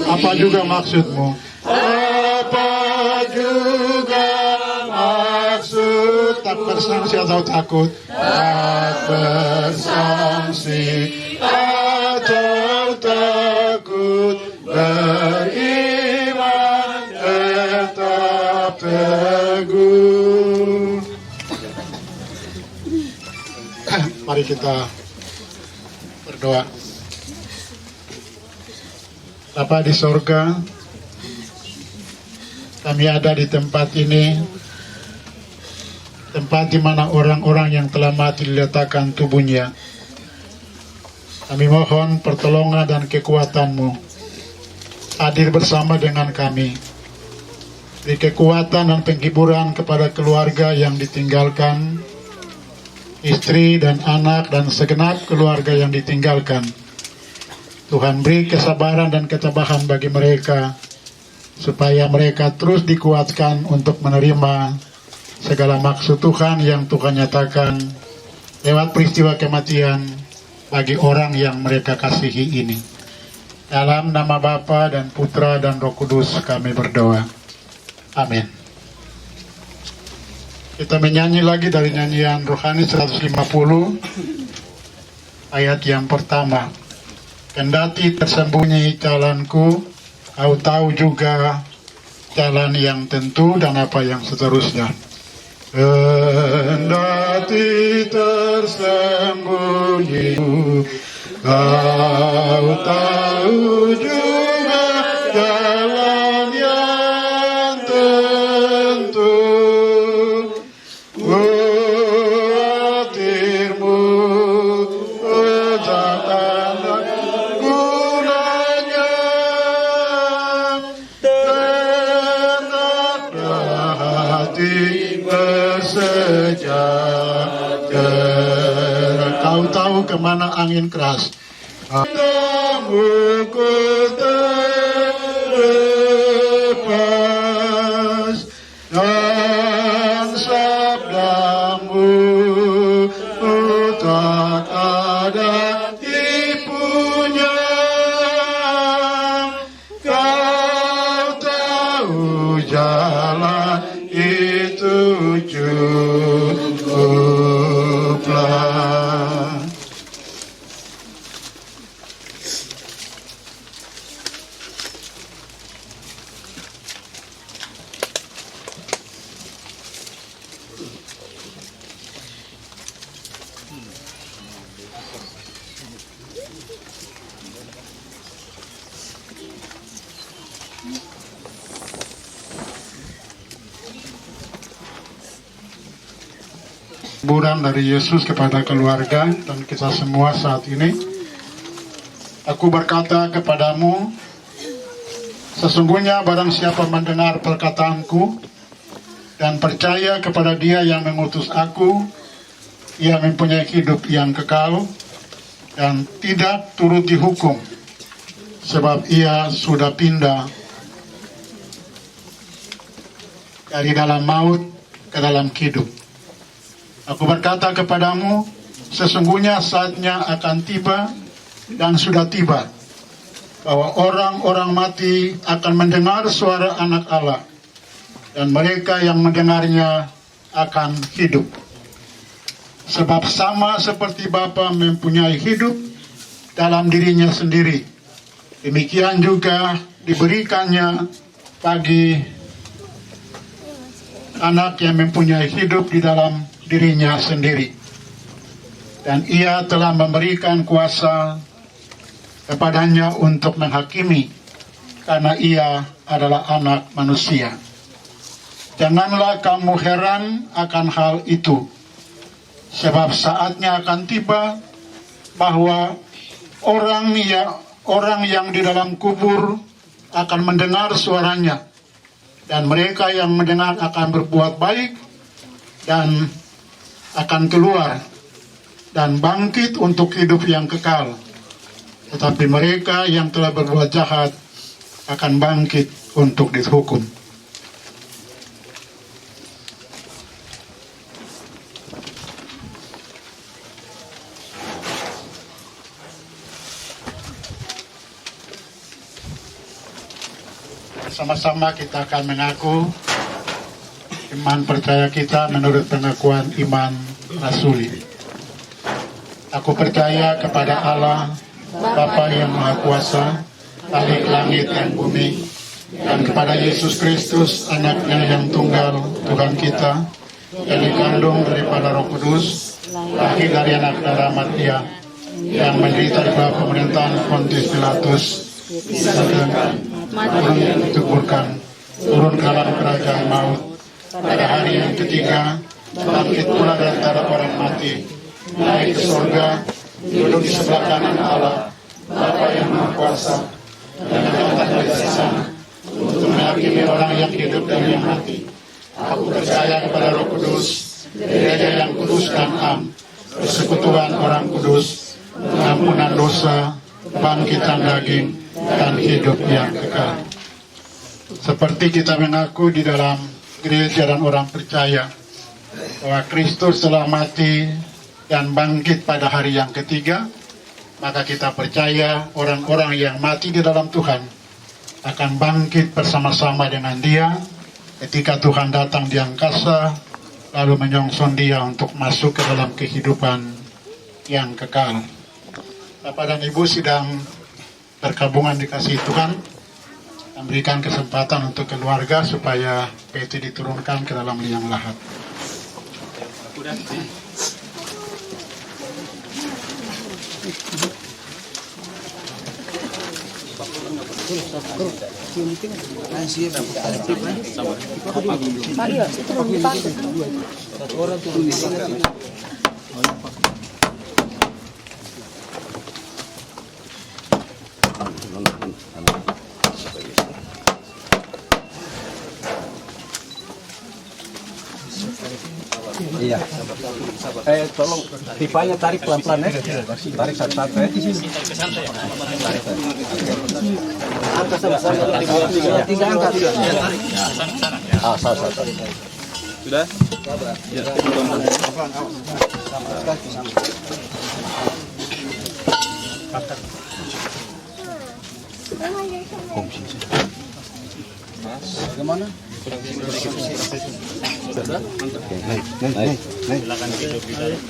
Apa juga maksudmu? Apa juga maksud tak bersangsi atau takut, tak bersangsi atau takut, beriman tetap teguh. Mari kita berdoa. Bapa di sorga, kami ada di tempat ini, tempat di mana orang-orang yang telah mati diletakkan tubuhnya. Kami mohon pertolongan dan kekuatan-Mu hadir bersama dengan kami. Beri kekuatan dan penghiburan kepada keluarga yang ditinggalkan, istri dan anak dan segenap keluarga yang ditinggalkan. Tuhan beri kesabaran dan ketabahan bagi mereka, supaya mereka terus dikuatkan untuk menerima segala maksud Tuhan yang Tuhan nyatakan lewat peristiwa kematian bagi orang yang mereka kasihi ini. Dalam nama Bapa dan Putra dan Roh Kudus kami berdoa. Amin. Kita menyanyi lagi dari nyanyian rohani 150 ayat yang pertama. Kendati tersembunyi jalanku, kau tahu juga jalan yang tentu dan apa yang seterusnya. Kendati tersembunyi, kau tahu juga jalan yang tentu. Khawatirmu tak ada gunanya, tenanglah hati bersejahtera. Kau tahu kemana angin keras, kamu ku terlepas, dan sabdamu tak ada tipunya. Kau tahu jalan itu cukuplah. Hiburan dari Yesus kepada keluarga dan kita semua saat ini. Aku berkata kepadamu, sesungguhnya barang siapa mendengar perkataanku dan percaya kepada Dia yang mengutus aku, ia mempunyai hidup yang kekal dan tidak turut dihukum, sebab ia sudah pindah dari dalam maut ke dalam hidup. Aku berkata kepadamu, sesungguhnya saatnya akan tiba dan sudah tiba, bahwa orang-orang mati akan mendengar suara Anak Allah, dan mereka yang mendengarnya akan hidup. Sebab sama seperti Bapa mempunyai hidup dalam dirinya sendiri, demikian juga diberikannya bagi Anak yang mempunyai hidup di dalam dirinya sendiri. Dan Ia telah memberikan kuasa kepadanya untuk menghakimi, karena Ia adalah Anak manusia. Janganlah kamu heran akan hal itu, sebab saatnya akan tiba bahwa orang yang di dalam kubur akan mendengar suaranya, dan mereka yang mendengar akan berbuat baik dan akan keluar dan bangkit untuk hidup yang kekal. Tetapi mereka yang telah berbuat jahat akan bangkit untuk dihukum. Sama-sama kita akan mengaku iman percaya kita menurut pengakuan iman rasuli. Aku percaya kepada Allah, Bapa yang Maha Kuasa, Khalik langit dan bumi, dan kepada Yesus Kristus, anaknya yang tunggal, Tuhan kita, yang dikandung daripada Roh Kudus, lahir dari anak darah Maria, yang menderita di bawah pemerintahan Pontius Pilatus, disangkakan, dikuburkan, turun ke dalam kerajaan maut, pada hari yang ketiga, bangkit pula dari antara orang mati, naik ke surga, duduk di sebelah kanan Allah, Bapa yang Maha Kuasa, dan akan datang dari sana untuk menghakimi orang yang hidup dan yang mati. Aku percaya kepada Roh Kudus, gereja yang kudus dan am, persekutuan orang kudus, pengampunan dosa, bangkitan daging, dan hidup yang kekal. Seperti kita mengaku di dalam gereja dan orang percaya bahwa Kristus telah mati dan bangkit pada hari yang ketiga, maka kita percaya orang-orang yang mati di dalam Tuhan akan bangkit bersama-sama dengan Dia ketika Tuhan datang di angkasa, lalu menyongsong Dia untuk masuk ke dalam kehidupan yang kekal. Bapak dan Ibu sidang berkabungan dikasihi Tuhan, memberikan kesempatan untuk keluarga supaya peti diturunkan ke dalam liang lahat. Iya. Tolong pipanya tarik pelan-pelan ya. Tarik satu-satu ya. Angkat sama-sama. Tiga angkat. Ah, salah. Sudah? Ya. Bagaimana? Naik. Silakan duduk di dalam.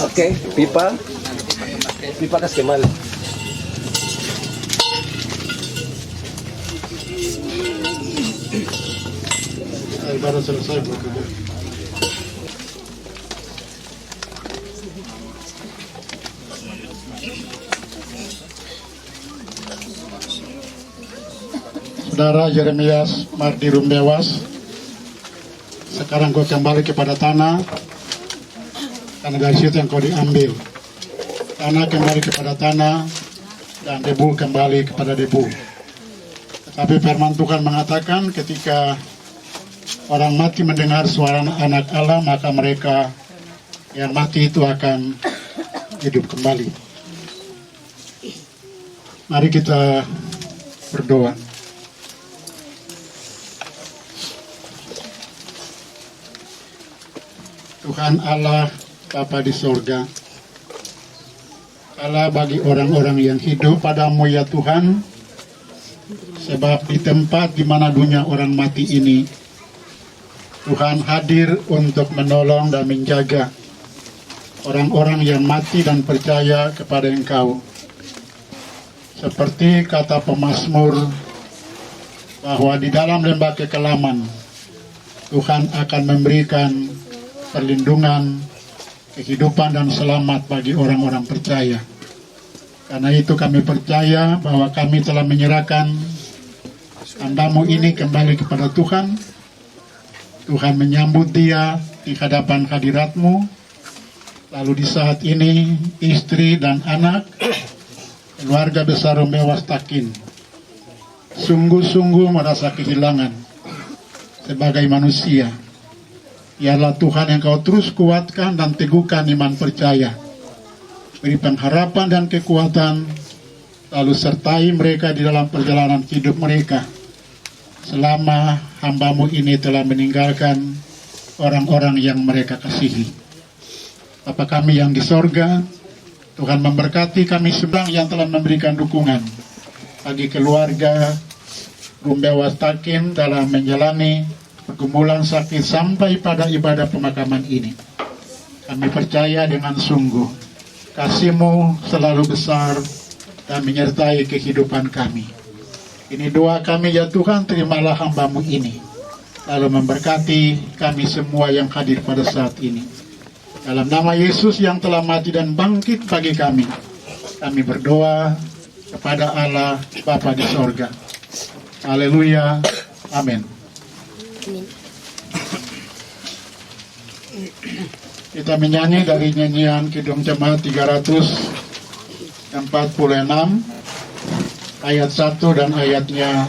Oke, pipa kasih kemana? Baru selesai. Saudara Yeremias Mardi Rumbewas, sekarang kau kembali kepada tanah, karena dari situ yang kau diambil. Tanah kembali kepada tanah, dan debu kembali kepada debu. Tetapi firman Tuhan mengatakan ketika orang mati mendengar suara anak Allah, maka mereka yang mati itu akan hidup kembali. Mari kita berdoa. Tuhan Allah, Bapa di sorga, Allah bagi orang-orang yang hidup padamu ya Tuhan, sebab di tempat di mana dunia orang mati ini, Tuhan hadir untuk menolong dan menjaga orang-orang yang mati dan percaya kepada Engkau. Seperti kata pemazmur, bahwa di dalam lembah kekelaman, Tuhan akan memberikan perlindungan, kehidupan dan selamat bagi orang-orang percaya. Karena itu kami percaya bahwa kami telah menyerahkan hambamu ini kembali kepada Tuhan. Tuhan menyambut dia di hadapan hadirat-Mu. Lalu di saat ini istri dan anak, keluarga besar Rumbewas Takin, sungguh-sungguh merasa kehilangan sebagai manusia. Biarlah Tuhan yang Kau terus kuatkan dan teguhkan iman percaya. Beri pengharapan dan kekuatan, lalu sertai mereka di dalam perjalanan hidup mereka. Selama hambamu ini telah meninggalkan orang-orang yang mereka kasihi. Bapa kami yang di sorga, Tuhan memberkati kami semua yang telah memberikan dukungan. bagi keluarga Rumbewas Takin dalam menjalani pergumulan sakit sampai pada ibadah pemakaman ini. Kami percaya dengan sungguh kasih-Mu selalu besar dan menyertai kehidupan kami. Ini doa kami ya Tuhan, terimalah hamba-Mu ini, lalu memberkati kami semua yang hadir pada saat ini. Dalam nama Yesus yang telah mati dan bangkit bagi kami berdoa kepada Allah Bapa di sorga. Haleluya, amin. Kita menyanyi dari nyanyian Kidung Jemaat 346 ayat 1 dan ayatnya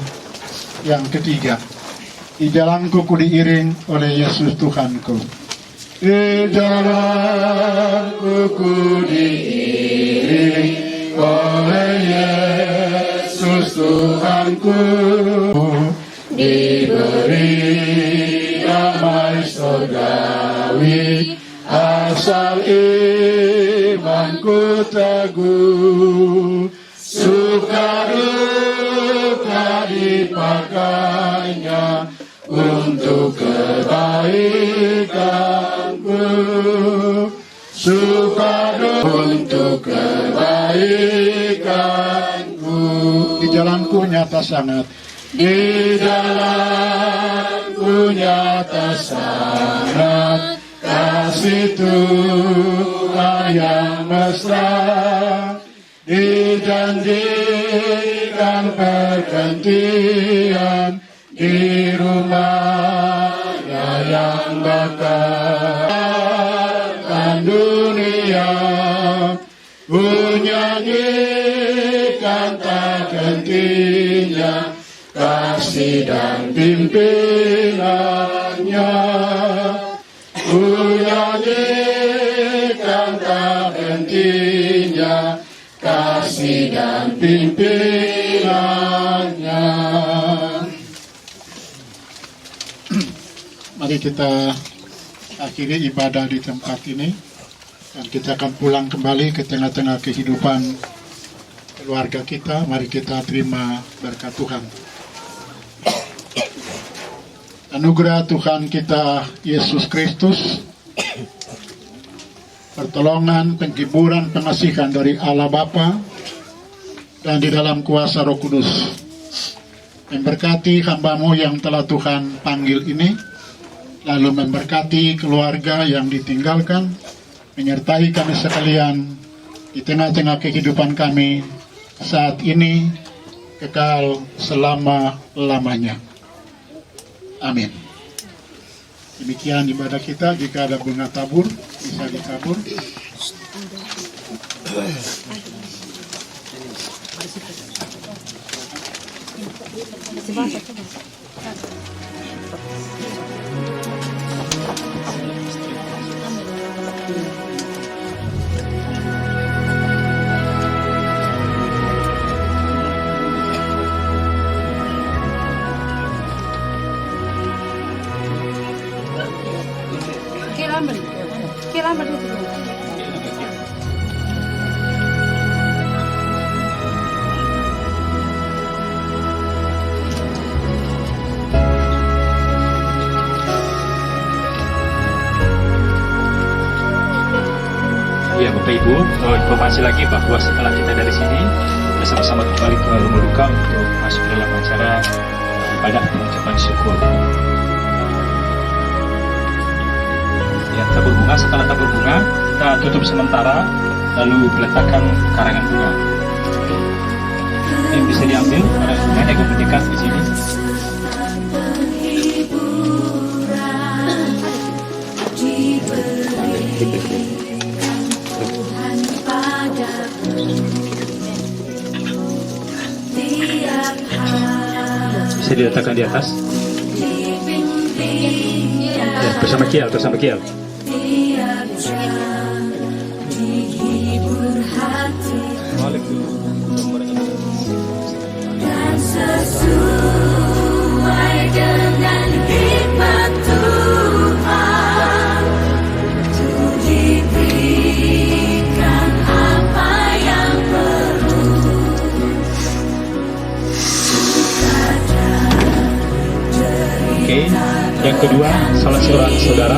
yang ketiga. Di jalanku ku diiring oleh Yesus Tuhanku. Di jalanku ku diiring oleh Yesus Tuhanku. Diberi damai surgawi, asal imanku teguh. Suka duka dipakainya untuk kebaikanku. Suka duka untuk kebaikanku. Di jalanku nyata sangat, di jalanku nyata sangat, kasih Tuhan yang mesra. Dijanjikan pergantian di rumahnya yang bakal dunia. Ku nyanyikan tak hentinya kasih dan pimpinannya. Ku nyanyikan tak hentinya kasih dan pimpinannya. Mari kita akhiri ibadah di tempat ini dan kita akan pulang kembali ke tengah-tengah kehidupan keluarga kita. Mari kita terima berkat Tuhan. Anugerah Tuhan kita Yesus Kristus, pertolongan, penghiburan, pengasihan dari Allah Bapa dan di dalam kuasa Roh Kudus memberkati hamba-Mu yang telah Tuhan panggil ini, lalu memberkati keluarga yang ditinggalkan, menyertai kami sekalian di tengah-tengah kehidupan kami saat ini, kekal selama-lamanya. Amin. Demikian ibadah kita. Jika ada bunga tabur, bisa ditabur. Kiraman itu. Ya Bapak Ibu, informasi lagi bahwa setelah kita dari sini kita sama-sama kembali ke rumah duka untuk masuk dalam acara ibadah pengucapan syukur. Ya, tabur bunga, setelah tabur bunga kita tutup sementara, lalu letakkan karangan bunga. Ini bisa diambil karangan bunga yang mendekat di sini. Bisa diletakkan di atas. Ya, bersama Kial, bersama Kial. Dan sesuai dengan hikmat Tuhan, untuk diberikan apa yang perlu. Oke. Yang kedua, salah seorang saudara.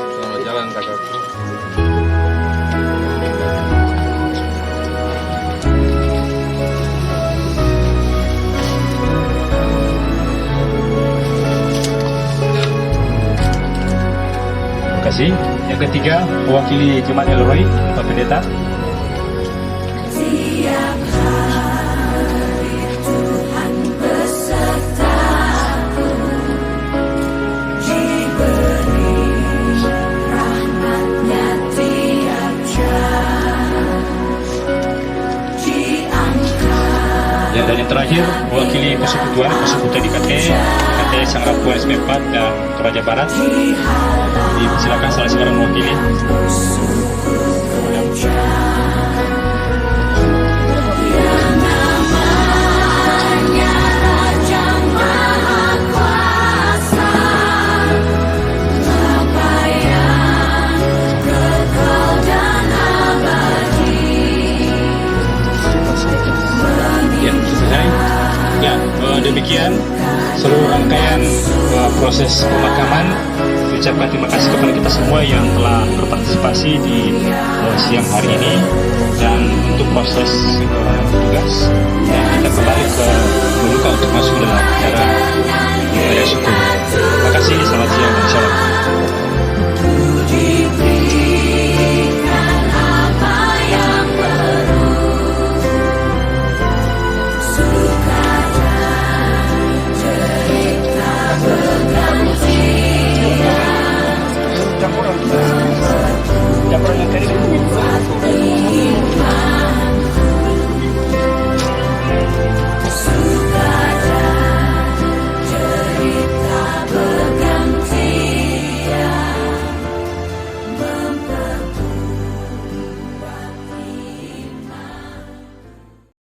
Selamat jalan kakak. Terima kasih. Yang ketiga, mewakili Jemaat Elroy, Pak Pendeta. Tiap hari Tuhan besertaku, diberi rahmat-Nya tiap jam, diangkat. Ya, dan yang terakhir, mewakili persekutuan di KT Sangrapuan SP4 dan Toraja Barat. Silakan salah seorang mewakili. Ya, selesai. Ya, demikian seluruh rangkaian proses pemakaman. Ucapkan terima kasih kepada kita semua yang telah berpartisipasi di siang hari ini, dan untuk proses tugas, dan kita kembali ke Meluka untuk masuk dalam acara raya syukur. Terima kasih, selamat siang dan shalom.